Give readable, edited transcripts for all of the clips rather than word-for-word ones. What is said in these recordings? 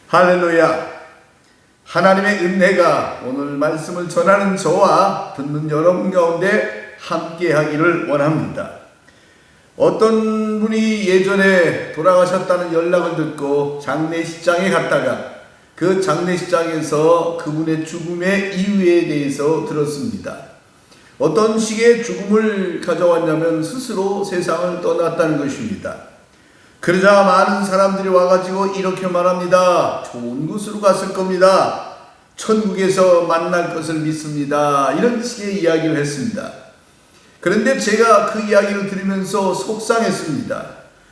할렐루야! 하나님의 은혜가 오늘 말씀을 전하는 저와 듣는 여러분 가운데 함께 하기를 원합니다. 어떤 분이 예전에 돌아가셨다는 연락을 듣고 장례식장에 갔다가 그 장례식장에서 그분의 죽음의 이유에 대해서 들었습니다. 어떤 식의 죽음을 가져왔냐면 스스로 세상을 떠났다는 것입니다. 그러자 많은 사람들이 와가지고 이렇게 말합니다. 좋은 곳으로 갔을 겁니다. 천국에서 만날 것을 믿습니다. 이런 식의 이야기를 했습니다. 그런데 제가 그 이야기를 들으면서 속상했습니다.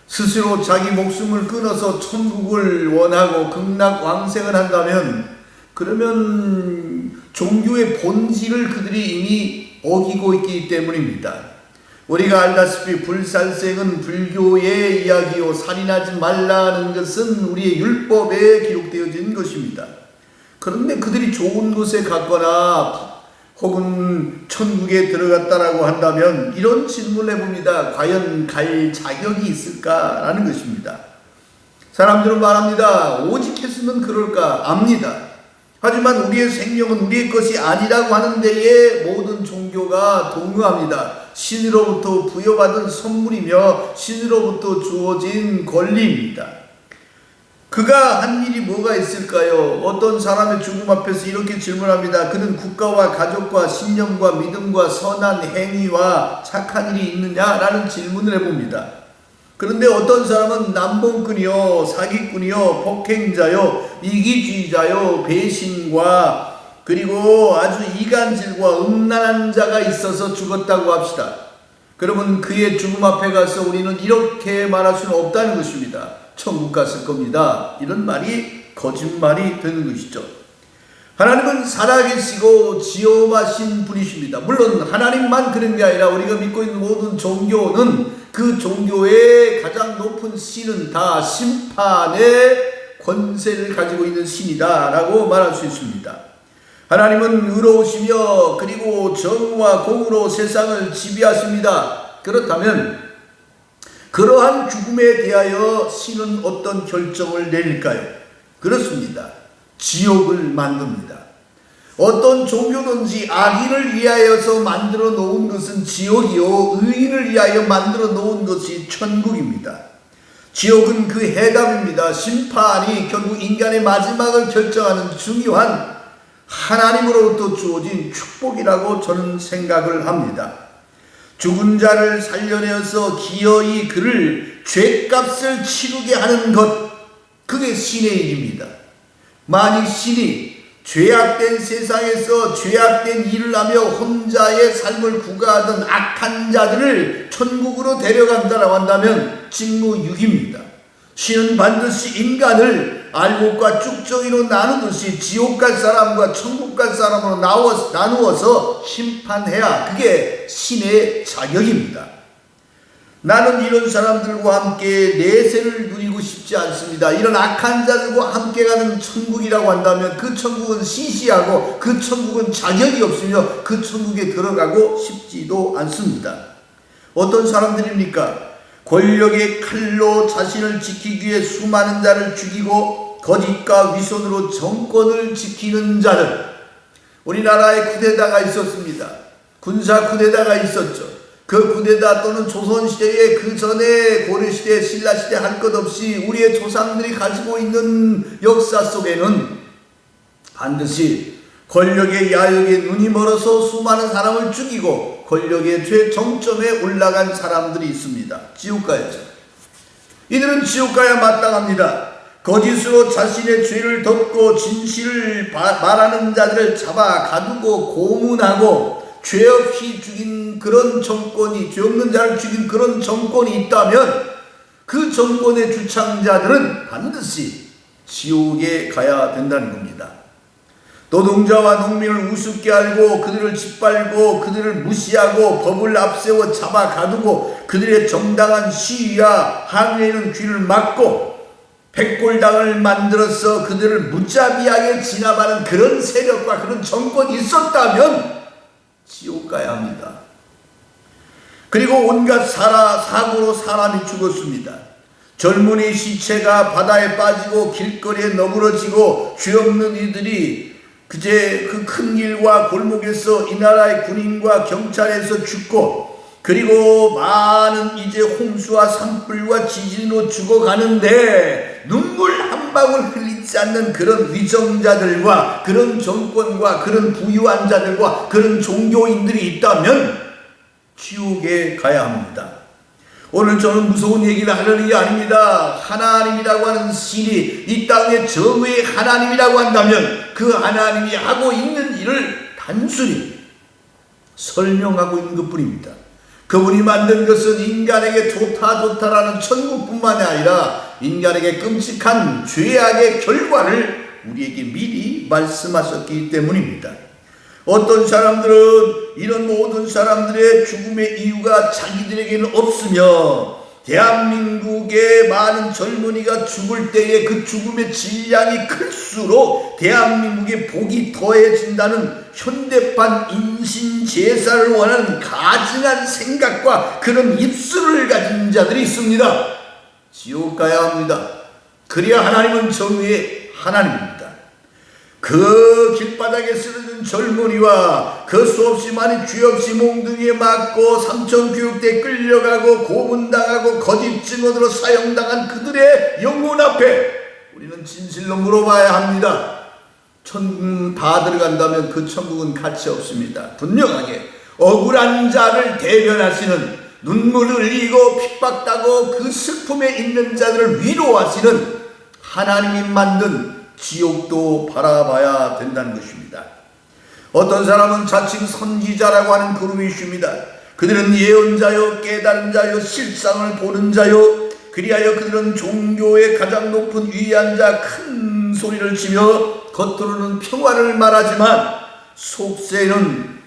스스로 자기 목숨을 끊어서 천국을 원하고 극락왕생을 한다면 그러면 종교의 본질을 그들이 이미 어기고 있기 때문입니다. 우리가 알다시피 불살생은 불교의 이야기요 살인하지 말라는 것은 우리의 율법에 기록되어진 것입니다. 그런데 그들이 좋은 곳에 갔거나 혹은 천국에 들어갔다라고 한다면 이런 질문을 해봅니다. 과연 갈 자격이 있을까라는 것입니다. 사람들은 말합니다. 오직 했으면 그럴까 압니다. 하지만 우리의 생명은 우리의 것이 아니라고 하는 데에 모든 종교가 동의합니다. 신으로부터 부여받은 선물이며 신으로부터 주어진 권리입니다. 그가 한 일이 뭐가 있을까요? 어떤 사람의 죽음 앞에서 이렇게 질문합니다. 그는 국가와 가족과 신념과 믿음과 선한 행위와 착한 일이 있느냐라는 질문을 해봅니다. 그런데 어떤 사람은 남봉꾼이요, 사기꾼이요, 폭행자요, 이기주의자요, 배신과 그리고 아주 이간질과 음란한 자가 있어서 죽었다고 합시다. 그러면 그의 죽음 앞에 가서 우리는 이렇게 말할 수는 없다는 것입니다. 천국 갔을 겁니다. 이런 말이 거짓말이 되는 것이죠. 하나님은 살아계시고 지엄하신 분이십니다. 물론 하나님만 그런 게 아니라 우리가 믿고 있는 모든 종교는 그 종교의 가장 높은 신은 다 심판의 권세를 가지고 있는 신이다 라고 말할 수 있습니다. 하나님은 의로우시며 그리고 정의와 공의로 세상을 지배하십니다. 그렇다면 그러한 죽음에 대하여 신은 어떤 결정을 내릴까요? 그렇습니다. 지옥을 만듭니다. 어떤 종교든지 악인을 위하여서 만들어 놓은 것은 지옥이요 의인을 위하여 만들어 놓은 것이 천국입니다. 지옥은 그 해답입니다. 심판이 결국 인간의 마지막을 결정하는 중요한 하나님으로부터 주어진 축복이라고 저는 생각을 합니다. 죽은 자를 살려내어서 기어이 그를 죄값을 치르게 하는 것, 그게 신의 일입니다. 만일 신이 죄악된 세상에서 죄악된 일을 하며 혼자의 삶을 구가하던 악한 자들을 천국으로 데려간다라고 한다면 직무유기입니다. 신은 반드시 인간을 알곡과 쭉정이로 나누듯이 지옥 갈 사람과 천국 갈 사람으로 나누어서 심판해야 그게 신의 자격입니다. 나는 이런 사람들과 함께 내세를 누리고 싶지 않습니다. 이런 악한 자들과 함께 가는 천국이라고 한다면 그 천국은 시시하고 그 천국은 자격이 없으며 그 천국에 들어가고 싶지도 않습니다. 어떤 사람들입니까? 권력의 칼로 자신을 지키기 위해 수많은 자를 죽이고 거짓과 위선으로 정권을 지키는 자들. 우리나라에 쿠데타가 있었습니다. 군사 쿠데타가 있었죠. 그 쿠데타 또는 조선시대에 그 전에 고려시대, 신라시대 할 것 없이 우리의 조상들이 가지고 있는 역사 속에는 반드시 권력의 야욕에 눈이 멀어서 수많은 사람을 죽이고 권력의 최정점에 올라간 사람들이 있습니다. 지옥 가야죠. 이들은 지옥 가야 마땅합니다. 거짓으로 자신의 죄를 덮고 진실을 말하는 자들을 잡아 가두고 고문하고 죄 없이 죽인 그런 정권이, 죄 없는 자를 죽인 그런 정권이 있다면 그 정권의 주창자들은 반드시 지옥에 가야 된다는 겁니다. 노동자와 농민을 우습게 알고 그들을 짓밟고 그들을 무시하고 법을 앞세워 잡아 가두고 그들의 정당한 시위와 항의에는 귀를 막고 백골당을 만들어서 그들을 무자비하게 진압하는 그런 세력과 그런 정권이 있었다면 지옥 가야 합니다. 그리고 온갖 사고로 사람이 죽었습니다. 젊은이 시체가 바다에 빠지고 길거리에 너그러지고 죄 없는 이들이 그제 그 큰 길과 골목에서 이 나라의 군인과 경찰에서 죽고, 그리고 많은 이제 홍수와 산불과 지진으로 죽어가는데 눈물 한 방울 흘리지 않는 그런 위정자들과 그런 정권과 그런 부유한 자들과 그런 종교인들이 있다면 지옥에 가야 합니다. 오늘 저는 무서운 얘기를 하려는 게 아닙니다. 하나님이라고 하는 신이 이 땅의 정의의 하나님이라고 한다면 그 하나님이 하고 있는 일을 단순히 설명하고 있는 것뿐입니다. 그분이 만든 것은 인간에게 좋다라는 천국뿐만이 아니라 인간에게 끔찍한 죄악의 결과를 우리에게 미리 말씀하셨기 때문입니다. 어떤 사람들은 이런 모든 사람들의 죽음의 이유가 자기들에게는 없으며 대한민국의 많은 젊은이가 죽을 때에 그 죽음의 질량이 클수록 대한민국의 복이 더해진다는 현대판 인신제사를 원하는 가증한 생각과 그런 입술을 가진 자들이 있습니다. 지옥 가야 합니다. 그래야 하나님은 정의의 하나님입니다. 그 길바닥에 쓰러진 젊은이와 그 수없이 많이 죄 없이 몽둥이에 맞고 삼천교육대에 끌려가고 고문당하고 거짓 증언으로 사형당한 그들의 영혼 앞에 우리는 진실로 물어봐야 합니다. 천국 다 들어간다면 그 천국은 가치 없습니다. 분명하게 억울한 자를 대변하시는, 눈물을 흘리고 핍박당하고 그 슬픔에 있는 자들을 위로하시는 하나님이 만든 지옥도 바라봐야 된다는 것입니다. 어떤 사람은 자칭 선지자라고 하는 그룹이 있습니다. 그들은 예언자요, 깨달은 자요, 실상을 보는 자요, 그리하여 그들은 종교의 가장 높은 위대한 자, 큰 소리를 치며 겉으로는 평화를 말하지만 속세는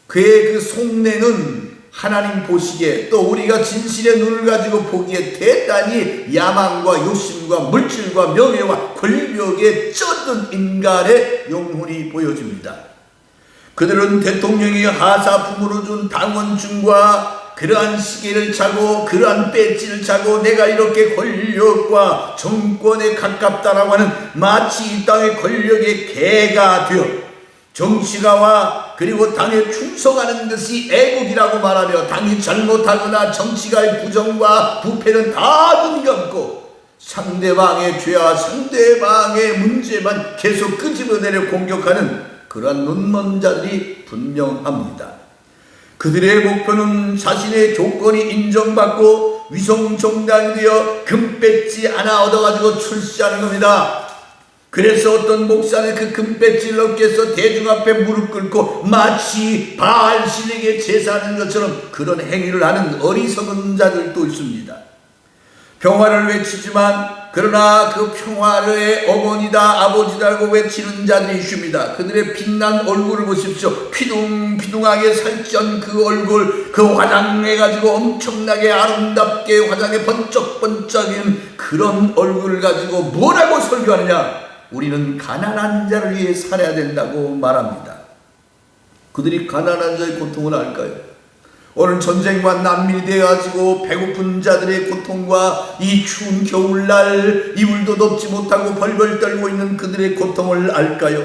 그의 그 속내는 하나님 보시기에, 또 우리가 진실의 눈을 가지고 보기에 대단히 야망과 욕심과 물질과 명예와 권력에 쩌든 인간의 영혼이 보여집니다. 그들은 대통령이 하사품으로 준 당원증과 그러한 시계를 차고 그러한 배지를 차고 내가 이렇게 권력과 정권에 가깝다라고 하는, 마치 이 땅의 권력의 개가 되어 정치가와 그리고 당에 충성하는 것이 애국이라고 말하며 당이 잘못하거나 정치가의 부정과 부패는 다 눈 감고 상대방의 죄와 상대방의 문제만 계속 끄집어내려 공격하는 그러한 눈먼 자들이 분명합니다. 그들의 목표는 자신의 조건이 인정받고 위성정당이 되어 금배지 하나 얻어가지고 출시하는 겁니다. 그래서 어떤 목사는 그 금배지를 얻기 위해서 대중 앞에 무릎 꿇고 마치 바알신에게 제사하는 것처럼 그런 행위를 하는 어리석은 자들도 있습니다. 평화를 외치지만 그러나 그 평화의 어머니다 아버지라고 외치는 자들이 있습니다. 그들의 빛난 얼굴을 보십시오. 피둥피둥하게 살찐 그 얼굴, 그 화장해가지고 엄청나게 아름답게 화장해 번쩍번쩍인 그런 얼굴을 가지고 뭐라고 설교하느냐? 우리는 가난한 자를 위해 살아야 된다고 말합니다. 그들이 가난한 자의 고통을 알까요? 오늘 전쟁과 난민이 되어가지고 배고픈 자들의 고통과 이 추운 겨울날 이불도 덮지 못하고 벌벌 떨고 있는 그들의 고통을 알까요?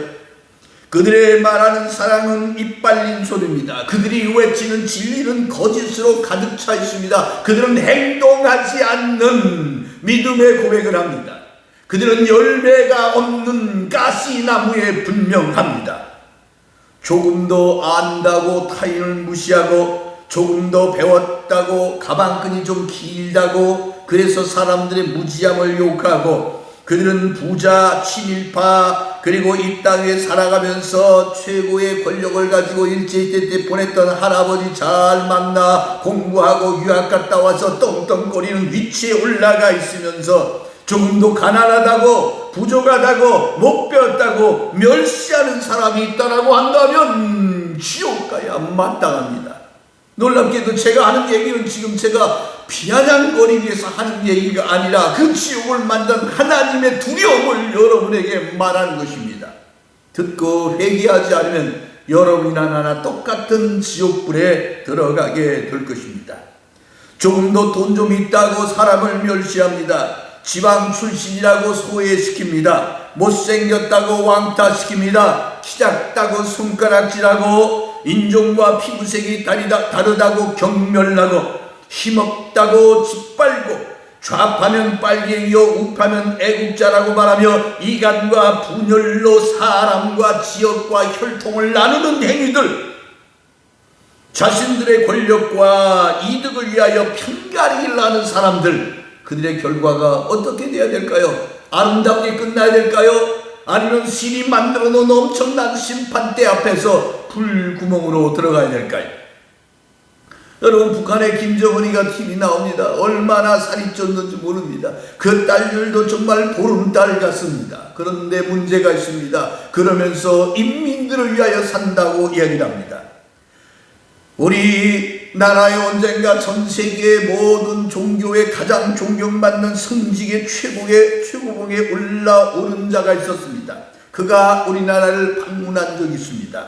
그들의 말하는 사랑은 입발린 소리입니다. 그들이 외치는 진리는 거짓으로 가득 차 있습니다. 그들은 행동하지 않는 믿음의 고백을 합니다. 그들은 열매가 없는 가시나무에 분명합니다. 조금 더 안다고 타인을 무시하고, 조금 더 배웠다고 가방끈이 좀 길다고 그래서 사람들의 무지함을 욕하고, 그들은 부자, 친일파, 그리고 이 땅에 살아가면서 최고의 권력을 가지고 일제시대 때 보냈던 할아버지 잘 만나 공부하고 유학 갔다 와서 떵떵거리는 위치에 올라가 있으면서 조금도 가난하다고 부족하다고 못 배웠다고 멸시하는 사람이 있다라고 한다면 지옥 가야 마땅합니다. 놀랍게도 제가 하는 얘기는 지금 제가 비아냥거리기 위해서 하는 얘기가 아니라 그 지옥을 만든 하나님의 두려움을 여러분에게 말하는 것입니다. 듣고 회개하지 않으면 여러분이나 나나 똑같은 지옥불에 들어가게 될 것입니다. 조금 더 돈 좀 있다고 사람을 멸시합니다. 지방 출신이라고 소외시킵니다. 못생겼다고 왕따시킵니다. 키 작다고 손가락질하고 인종과 피부색이 다르다고 경멸하고 힘없다고 짓밟고 좌파면 빨갱이요 우파면 애국자라고 말하며 이간과 분열로 사람과 지역과 혈통을 나누는 행위들, 자신들의 권력과 이득을 위하여 편가르기를 하는 사람들, 그들의 결과가 어떻게 돼야 될까요? 아름답게 끝나야 될까요? 아니면 신이 만들어 놓은 엄청난 심판대 앞에서 불구멍으로 들어가야 될까요? 여러분, 북한의 김정은이가 TV에 나옵니다. 얼마나 살이 쪘는지 모릅니다. 그 딸들도 정말 보름달 같습니다. 그런데 문제가 있습니다. 그러면서 인민들을 위하여 산다고 이야기를 합니다. 우리나라에 언젠가 전 세계의 모든 종교에 가장 존경받는 성직의 최고봉에 올라오른 자가 있었습니다. 그가 우리나라를 방문한 적이 있습니다.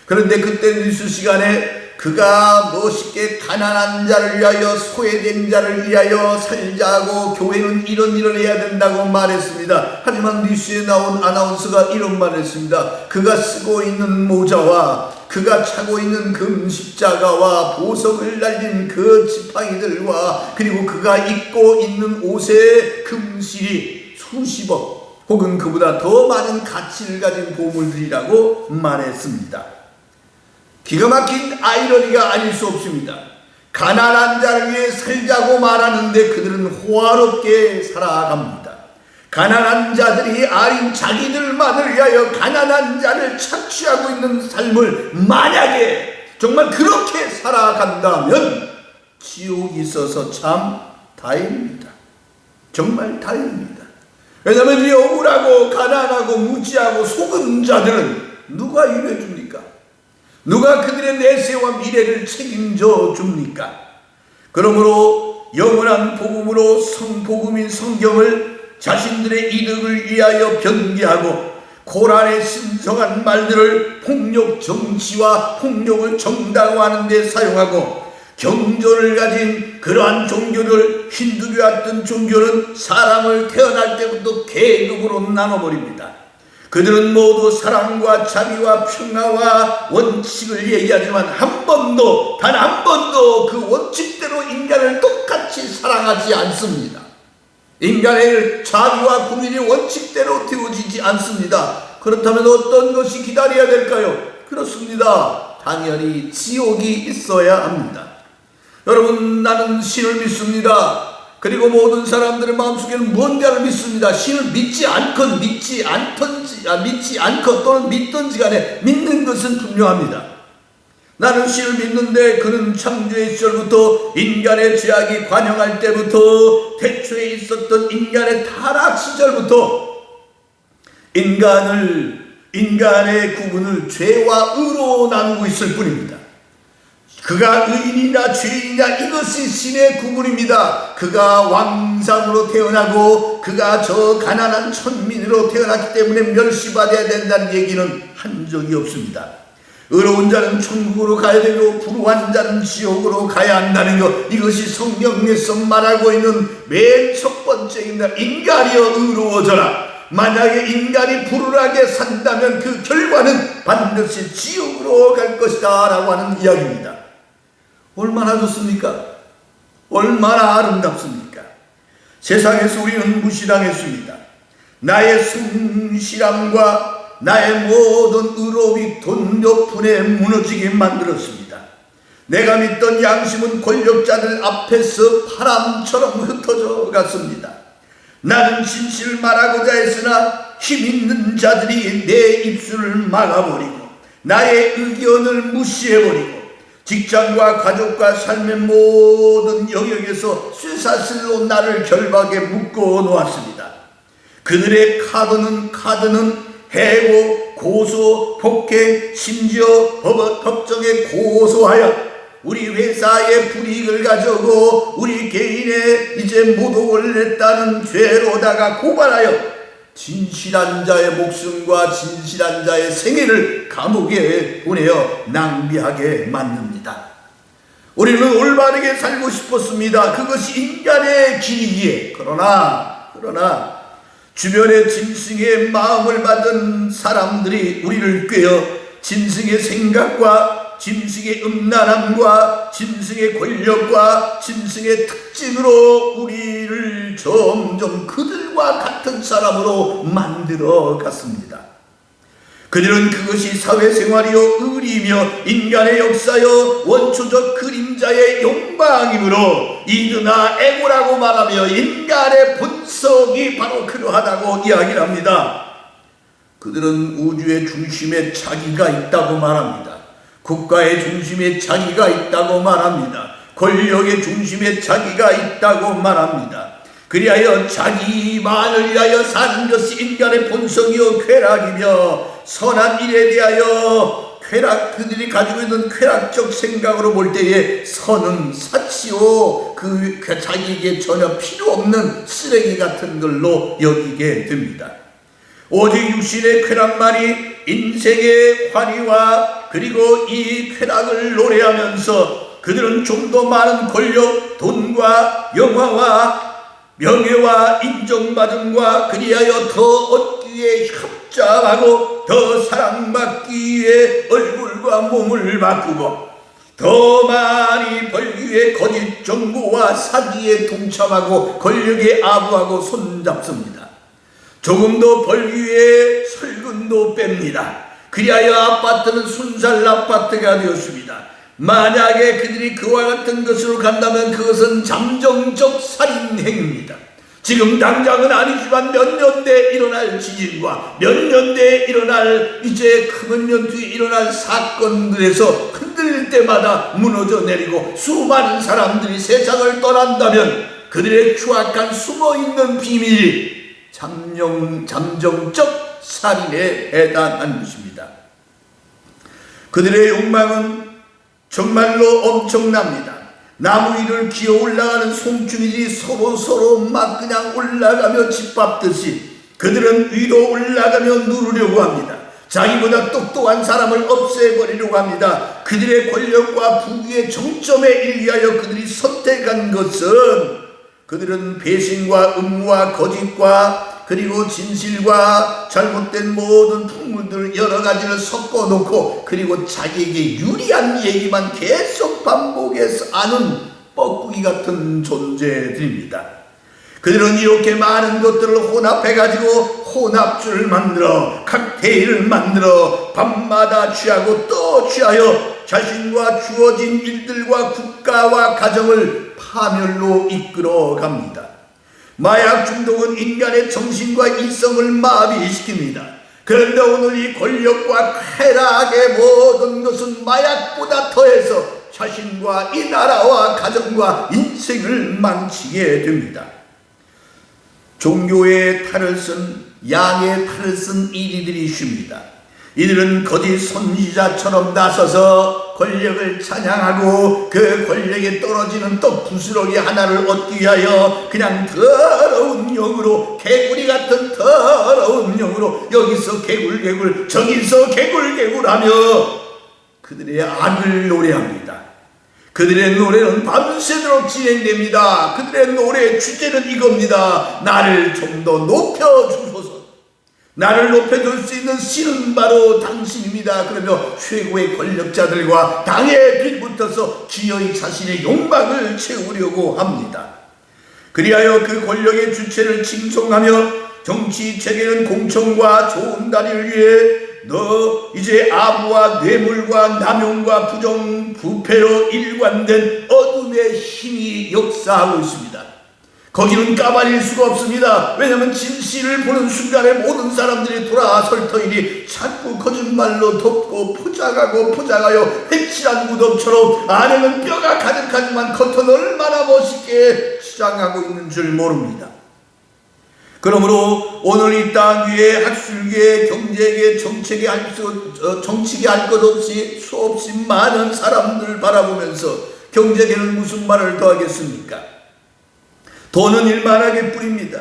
그런데 그때 뉴스 시간에 그가 멋있게 가난한 자를 위하여 소외된 자를 위하여 살자고 교회는 이런 일을 해야 된다고 말했습니다. 하지만 뉴스에 나온 아나운서가 이런 말을 했습니다. 그가 쓰고 있는 모자와 그가 차고 있는 금십자가와 보석을 날린 그 지팡이들과 그리고 그가 입고 있는 옷의 금실이 수십억 혹은 그보다 더 많은 가치를 가진 보물들이라고 말했습니다. 기가 막힌 아이러니가 아닐 수 없습니다. 가난한 자를 위해 살자고 말하는데 그들은 호화롭게 살아갑니다. 가난한 자들이 아린 자기들만을 위하여 가난한 자를 착취하고 있는 삶을 만약에 정말 그렇게 살아간다면 지옥이 있어서 참 다행입니다. 정말 다행입니다. 왜냐하면 이 억울하고 가난하고 무지하고 속은 자들은 누가 위로해 줍니까? 누가 그들의 내세와 미래를 책임져 줍니까? 그러므로 영원한 복음으로 복음인 성경을 자신들의 이득을 위하여 변개하고 코란의 신성한 말들을 폭력 정치와 폭력을 정당화하는 데 사용하고 경전을 가진 그러한 종교를 힌두교 같은 종교는 사람을 태어날 때부터 계급으로 나눠버립니다. 그들은 모두 사랑과 자비와 평화와 원칙을 얘기하지만 단 한 번도 그 원칙대로 인간을 똑같이 사랑하지 않습니다. 인간의 자비와 국민이 원칙대로 되어지지 않습니다. 그렇다면 어떤 것이 기다려야 될까요? 그렇습니다. 당연히 지옥이 있어야 합니다. 여러분, 나는 신을 믿습니다. 그리고 모든 사람들의 마음속에는 무언가를 믿습니다. 신을 믿지 않건 또는 믿든지 간에 믿는 것은 분명합니다. 나는 신을 믿는데 그는 창조의 시절부터 인간의 죄악이 관영할 때부터 태초에 있었던 인간의 타락 시절부터 인간의 구분을 죄와 의로 나누고 있을 뿐입니다. 그가 의인이냐 죄인이냐 이것이 신의 구분입니다. 그가 왕상으로 태어나고 그가 저 가난한 천민으로 태어났기 때문에 멸시받아야 된다는 얘기는 한 적이 없습니다. 의로운 자는 천국으로 가야 되고 불의한 자는 지옥으로 가야 한다는 것, 이것이 성경에서 말하고 있는 맨 첫 번째입니다. 인간이여 의로워져라. 만약에 인간이 불운하게 산다면 그 결과는 반드시 지옥으로 갈 것이다 라고 하는 이야기입니다. 얼마나 좋습니까? 얼마나 아름답습니까? 세상에서 우리는 무시당했습니다. 나의 성실함과 나의 모든 의로움이 돈 몇 푼에 무너지게 만들었습니다. 내가 믿던 양심은 권력자들 앞에서 바람처럼 흩어져 갔습니다. 나는 진실을 말하고자 했으나 힘 있는 자들이 내 입술을 막아버리고 나의 의견을 무시해버리고 직장과 가족과 삶의 모든 영역에서 쇠사슬로 나를 결박에 묶어 놓았습니다. 그들의 카드는 해고, 고소, 폭행, 심지어 법정에 고소하여 우리 회사의 불이익을 가져오고 우리 개인의 이제 모독을 냈다는 죄로다가 고발하여 진실한 자의 목숨과 진실한 자의 생애를 감옥에 보내어 낭비하게 만듭니다. 우리는 올바르게 살고 싶었습니다. 그것이 인간의 길이기에. 그러나 그러나 주변의 짐승의 마음을 받은 사람들이 우리를 꿰어 짐승의 생각과 짐승의 음란함과 짐승의 권력과 짐승의 특징으로 우리를 점점 그들과 같은 사람으로 만들어 갔습니다. 그들은 그것이 사회생활이요 의리며 인간의 역사여 원초적 그림자의 욕망이므로 이드나 에고라고 말하며 인간의 본성이 바로 그러하다고 이야기를 합니다. 그들은 우주의 중심에 자기가 있다고 말합니다. 국가의 중심에 자기가 있다고 말합니다. 권력의 중심에 자기가 있다고 말합니다. 그리하여 자기만을 위하여 사는 것이 인간의 본성이요 쾌락이며 선한 일에 대하여 그들이 가지고 있는 쾌락적 생각으로 볼 때에 선은 사치요 그 자기에게 전혀 필요 없는 쓰레기 같은 걸로 여기게 됩니다. 오직 육신의 쾌락만이 인생의 환희와 그리고 이 쾌락을 노래하면서 그들은 좀 더 많은 권력, 돈과 영화와 명예와 인정받음과 그리하여 더 얻기 위해 협잡하고 더 사랑받기 위해 얼굴과 몸을 바꾸고 더 많이 벌기 위해 거짓 정보와 사기에 동참하고 권력에 아부하고 손잡습니다. 조금 더 벌기 위해 설금도 뺍니다. 그리하여 아파트는 순살 아파트가 되었습니다. 만약에 그들이 그와 같은 것으로 간다면 그것은 잠정적 살인행위입니다. 지금 당장은 아니지만 몇 년 뒤에 일어날 지진과 몇 년 뒤에 일어날 이제 큰 년 뒤에 일어날 사건들에서 흔들릴 때마다 무너져 내리고 수많은 사람들이 세상을 떠난다면 그들의 추악한 숨어있는 비밀이 잠정적 살인에 해당하는 것입니다. 그들의 욕망은 정말로 엄청납니다. 나무 위를 기어 올라가는 송충이들이 서로 막 그냥 올라가며 짓밟듯이 그들은 위로 올라가며 누르려고 합니다. 자기보다 똑똑한 사람을 없애버리려고 합니다. 그들의 권력과 부귀의 정점에 이르기위하여 그들이 선택한 것은 그들은 배신과 음모와 거짓과 그리고 진실과 잘못된 모든 풍물들 여러 가지를 섞어놓고 그리고 자기에게 유리한 얘기만 계속 반복해서 아는 뻐꾸기 같은 존재들입니다. 그들은 이렇게 많은 것들을 혼합해가지고 혼합주를 만들어 칵테일을 만들어 밤마다 취하고 또 취하여 자신과 주어진 일들과 국가와 가정을 파멸로 이끌어 갑니다. 마약 중독은 인간의 정신과 이성을 마비시킵니다. 그런데 오늘 이 권력과 쾌락의 모든 것은 마약보다 더해서 자신과 이 나라와 가정과 인생을 망치게 됩니다. 종교의 탈을 쓴 양의 탈을 쓴 이리들이 있습니다. 이들은 거짓 선지자처럼 나서서 권력을 찬양하고 그 권력에 떨어지는 떡 부스러기 하나를 얻기 위하여 그냥 더러운 영으로 개구리 같은 더러운 영으로 여기서 개굴개굴 저기서 개굴개굴하며 그들의 악을 노래합니다. 그들의 노래는 밤새도록 진행됩니다. 그들의 노래의 주제는 이겁니다. 나를 좀 더 높여주소서. 나를 높여줄 수 있는 신은 바로 당신입니다. 그러며 최고의 권력자들과 당에 뒤붙어서 기어이 자신의 욕망을 채우려고 합니다. 그리하여 그 권력의 주체를 칭송하며 정치 체계는 공천과 좋은 다리를 위해 너 이제 아부와 뇌물과 남용과 부정 부패로 일관된 어둠의 힘이 역사하고 있습니다. 거기는 까발릴 수가 없습니다. 왜냐하면 진실을 보는 순간에 모든 사람들이 돌아설 터이니 자꾸 거짓말로 덮고 포장하여 획실한 무덤처럼 안에는 뼈가 가득하지만 겉은 얼마나 멋있게 치장하고 있는 줄 모릅니다. 그러므로 오늘 이 땅 위에 학술계, 경제계, 정치계 할 것 없이 수없이 많은 사람들을 바라보면서 경제계는 무슨 말을 더 하겠습니까? 돈은 일만하게 뿌립니다.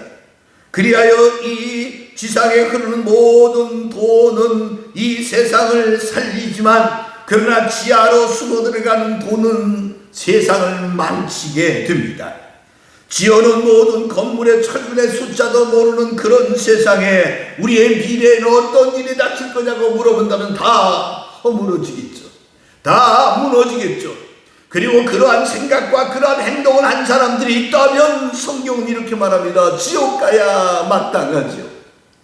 그리하여 이 지상에 흐르는 모든 돈은 이 세상을 살리지만 그러나 지하로 숨어 들어가는 돈은 세상을 망치게 됩니다. 지어놓은 모든 건물의 철근의 숫자도 모르는 그런 세상에 우리의 미래에는 어떤 일이 닥칠 거냐고 물어본다면 다 허물어지겠죠. 다 무너지겠죠. 그리고 그러한 생각과 그러한 행동을 한 사람들이 있다면 성경은 이렇게 말합니다. 지옥 가야 마땅하지요.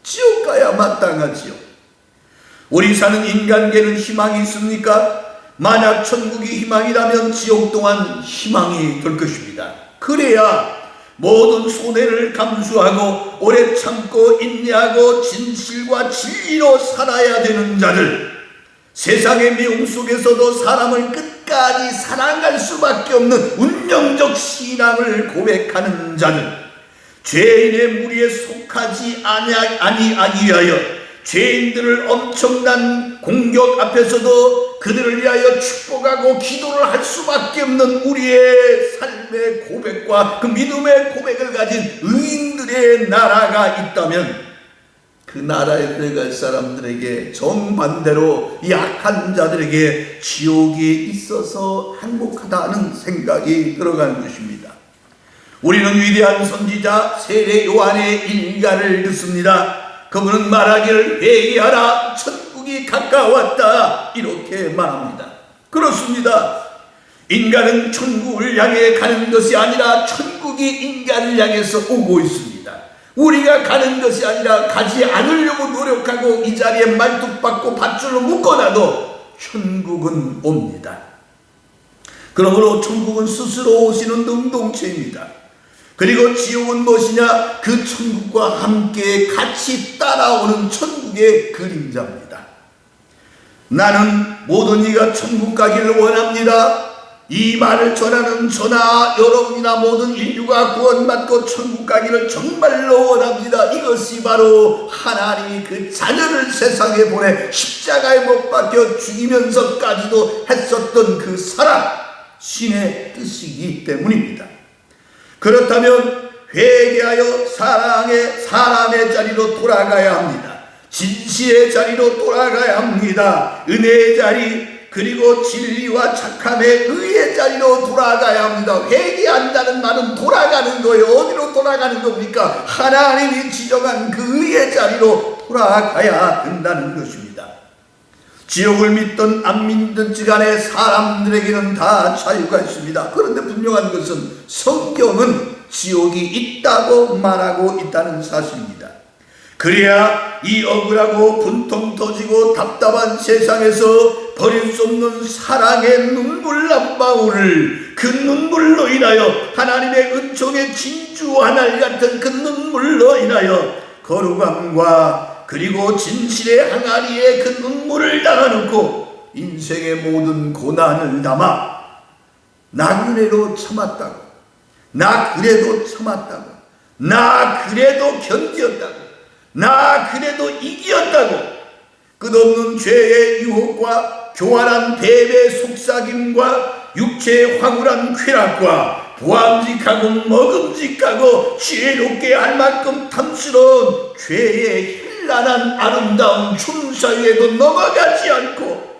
지옥 가야 마땅하지요. 우리 사는 인간계는 희망이 있습니까? 만약 천국이 희망이라면 지옥 또한 희망이 될 것입니다. 그래야 모든 손해를 감수하고 오래 참고 인내하고 진실과 진리로 살아야 되는 자들, 세상의 미움 속에서도 사람을 끝까지 사랑할 수밖에 없는 운명적 신앙을 고백하는 자들, 죄인의 무리에 속하지 아니하여 죄인들을 엄청난 공격 앞에서도 그들을 위하여 축복하고 기도를 할 수밖에 없는 우리의 삶의 고백과 그 믿음의 고백을 가진 의인들의 나라가 있다면 그 나라에 들어갈 사람들에게 정반대로 약한 자들에게 지옥이 있어서 행복하다는 생각이 들어가는 것입니다. 우리는 위대한 선지자 세례 요한의 일가를 듣습니다. 그분은 말하기를 회개하라 천국이 가까웠다 이렇게 말합니다. 그렇습니다. 인간은 천국을 향해 가는 것이 아니라 천국이 인간을 향해서 오고 있습니다. 우리가 가는 것이 아니라 가지 않으려고 노력하고 이 자리에 말뚝박고 밧줄로 묶어놔도 천국은 옵니다. 그러므로 천국은 스스로 오시는 능동체입니다. 그리고 지옥은 무엇이냐? 그 천국과 함께 같이 따라오는 천국의 그림자입니다. 나는 모든 이가 천국 가기를 원합니다. 이 말을 전하는 저나 여러분이나 모든 인류가 구원받고 천국 가기를 정말로 원합니다. 이것이 바로 하나님이 그 자녀를 세상에 보내 십자가에 못 박혀 죽이면서까지도 했었던 그 사랑, 신의 뜻이기 때문입니다. 그렇다면 회개하여 사람의 자리로 돌아가야 합니다. 진실의 자리로 돌아가야 합니다. 은혜의 자리, 그리고 진리와 착함의 의의 자리로 돌아가야 합니다. 회개한다는 말은 돌아가는 거예요. 어디로 돌아가는 겁니까? 하나님이 지정한 그 의의 자리로 돌아가야 된다는 것입니다. 지옥을 믿든 안 믿든지 간에 사람들에게는 다 자유가 있습니다. 그런데 분명한 것은 성경은 지옥이 있다고 말하고 있다는 사실입니다. 그래야 이 억울하고 분통 터지고 답답한 세상에서 버릴 수 없는 사랑의 눈물 한 방울을, 그 눈물로 인하여 하나님의 은총의 진주 하늘 같은 그 눈물로 인하여 거룩함과 그리고 진실의 항아리에 그 눈물을 담아놓고 인생의 모든 고난을 담아 나 그래도 참았다고, 나 그래도 참았다고, 나 그래도 견디었다고, 나 그래도 이기었다고, 끝없는 죄의 유혹과 교활한 뱀의 속삭임과 육체의 황홀한 쾌락과 부함직하고 먹음직하고 지혜롭게 할 만큼 탐스러운 죄의 현란한 아름다운 춤사위에도 넘어가지 않고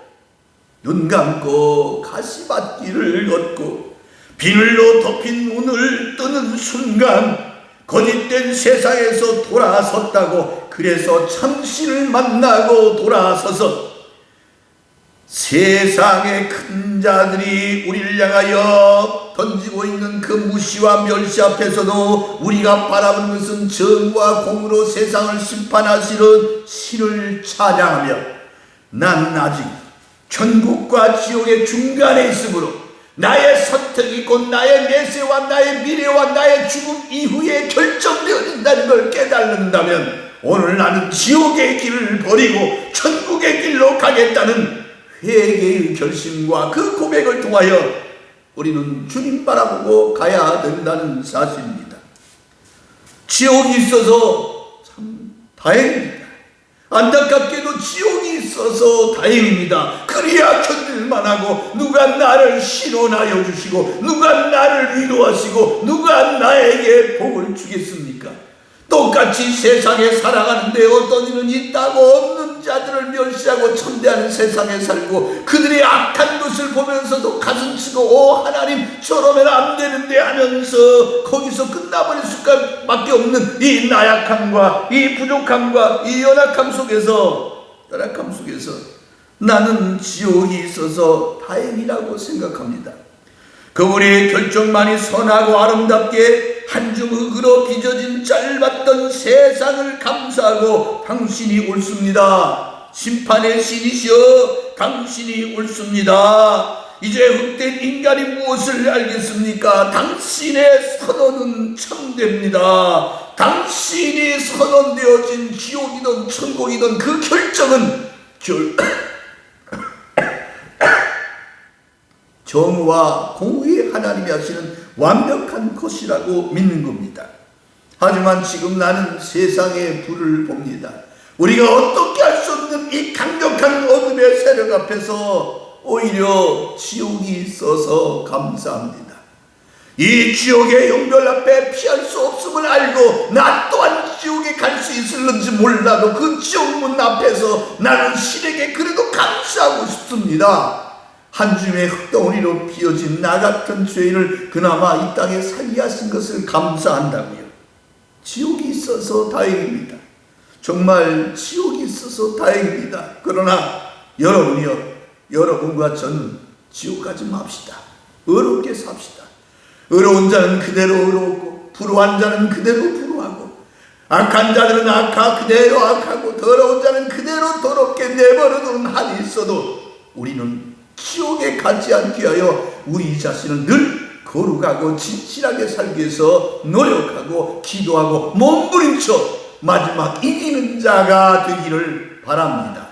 눈 감고 가시밭길을 걷고 비늘로 덮인 눈을 뜨는 순간 거짓된 세상에서 돌아섰다고, 그래서 참신을 만나고 돌아서서 세상의 큰 자들이 우리를 향하여 던지고 있는 그 무시와 멸시 앞에서도 우리가 바라보는 것은 정과 공으로 세상을 심판하시는 신을 찬양하며 난 아직 천국과 지옥의 중간에 있으므로 나의 선택이 곧 나의 내세와 나의 미래와 나의 죽음 이후에 결정되어진다는 걸 깨달는다면 오늘 나는 지옥의 길을 버리고 천국의 길로 가겠다는 회개의 결심과 그 고백을 통하여 우리는 주님 바라보고 가야 된다는 사실입니다. 지옥이 있어서 참 다행입니다. 안타깝게도 지옥이 있어서 다행입니다. 그래야 견딜만하고 누가 나를 신원하여 주시고 누가 나를 위로하시고 누가 나에게 복을 주겠습니까? 똑같이 세상에 살아가는데 어떤 이는 있다고 없는 자들을 멸시하고 천대하는 세상에 살고 그들의 악한 것을 보면서도 가슴치고 오 하나님 저러면 안 되는데 하면서 거기서 끝나버릴 수밖에 없는 이 나약함과 이 부족함과 이 연약함 속에서 나는 지옥이 있어서 다행이라고 생각합니다. 그분의 결정만이 선하고 아름답게 한 주먹으로 빚어진 짧았던 세상을 감사하고 당신이 옳습니다. 심판의 신이시여 당신이 옳습니다. 이제 흑된 인간이 무엇을 알겠습니까? 당신의 선언은 참됩니다. 당신이 선언되어진 지옥이든 천국이든 그 결정은 정의와 공의의 하나님이 하시는 완벽한 것이라고 믿는 겁니다. 하지만 지금 나는 세상의 불을 봅니다. 우리가 어떻게 할 수 없는 이 강력한 어둠의 세력 앞에서 오히려 지옥이 있어서 감사합니다. 이 지옥의 영별 앞에 피할 수 없음을 알고 나 또한 지옥에 갈 수 있을는지 몰라도 그 지옥문 앞에서 나는 신에게 그래도 감사하고 싶습니다. 한 줌의 흙덩어리로 비어진 나 같은 죄인을 그나마 이 땅에 살게 하신 것을 감사한다고요. 지옥이 있어서 다행입니다. 정말 지옥이 있어서 다행입니다. 그러나 여러분과 저는 지옥 가지 맙시다. 의롭게 삽시다. 의로운 자는 그대로 의롭고 불의한 자는 그대로 불의하고 악한 자들은 그대로 악하고 더러운 자는 그대로 더럽게 내버려두는 한이 있어도 우리는 지옥에 가지 않기 위하여 우리 자신을 늘 거룩하고 진실하게 살기 위해서 노력하고 기도하고 몸부림쳐 마지막 이기는 자가 되기를 바랍니다.